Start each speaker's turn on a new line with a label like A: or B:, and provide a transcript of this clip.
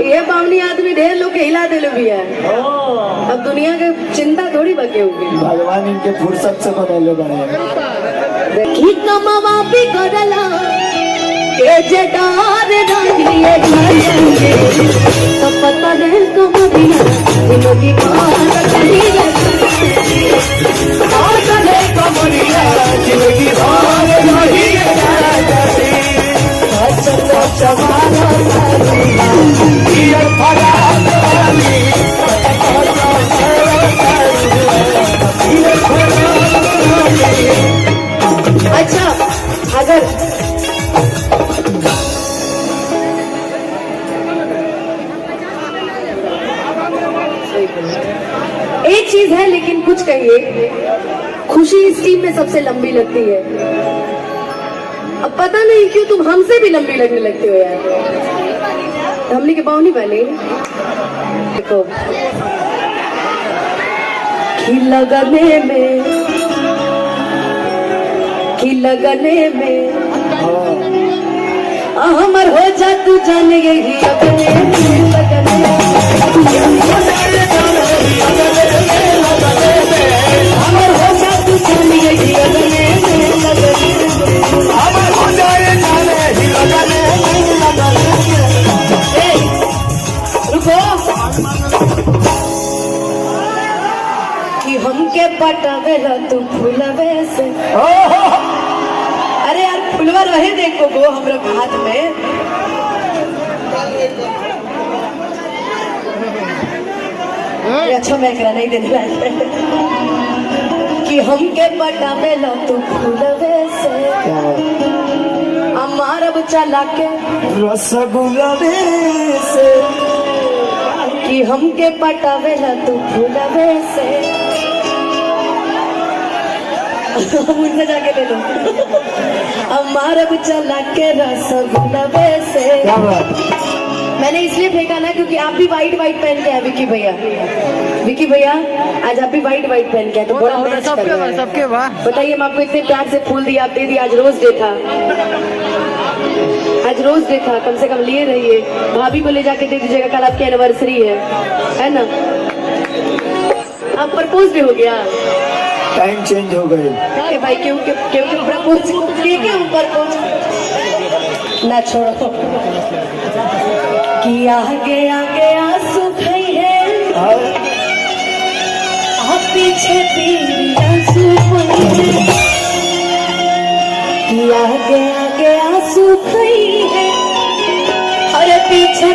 A: ये बावनी आदमी ढेर लोग के हिला दिल भी है। अब दुनिया के चिंता थोड़ी बचे होगी।
B: भगवान इनके फुर्सत से बनौले बने
A: की कमावा भी करला के जडार रंगिए जाएंगे तो पता नहीं कमरिया दिलों की बात करिए
B: और चले कमरिया दिलों की बात करिए चलो चवाना ये फरा
A: अच्छा अगर एक चीज है लेकिन कुछ कहिए, खुशी इस टीम में सबसे लंबी लगती है। अब पता नहीं क्यों तुम हमसे भी लंबी लगने लगते हो यार। हमने के पाँव नहीं बने। देखो कि लगने में हमर हो जा तू जाने यही लगने हमर हो जा तू जाने यही लगने रुको कि हमके पटावेला तू फूलवे से। अरे यार फुलवा रहे देखो गो हमरा हाथ में। अच्छा मैं करा नहीं देने लायक कि हमके पटावेला तू फूलवे से हमारा बच्चा लाके
B: रसगुल्ला से
A: कि हमके पटावेला तू फूलवे से। मुझसे जाके ले लो हमारा बच्चा लाके रसगुल्ला से।
B: क्या बात?
A: मैंने इसलिए फेंका ना क्योंकि आप भी वाइट पहन के आए विकी भैया आज आप भी वाइट पहन के आए तो बड़ा मैच कर रहा है।
C: सबके वाह
A: बताइए हम आपको इतने प्यार से फूल दिया, आप दे दिया। आज रोज डे था, कम से कम लिए रहिए। भाभी को ले जाके दे दीजिएगा, कल आपकी एनिवर्सरी है ना। आप प्रपोज भी हो गया,
B: टाइम चेंज हो गए
A: भाई क्यों प्रपोज प्रपोज ना छोड़ो कि आगे आंसू भई है आप पीछे आंसू भई है कि आगे आंसू भई है और पीछे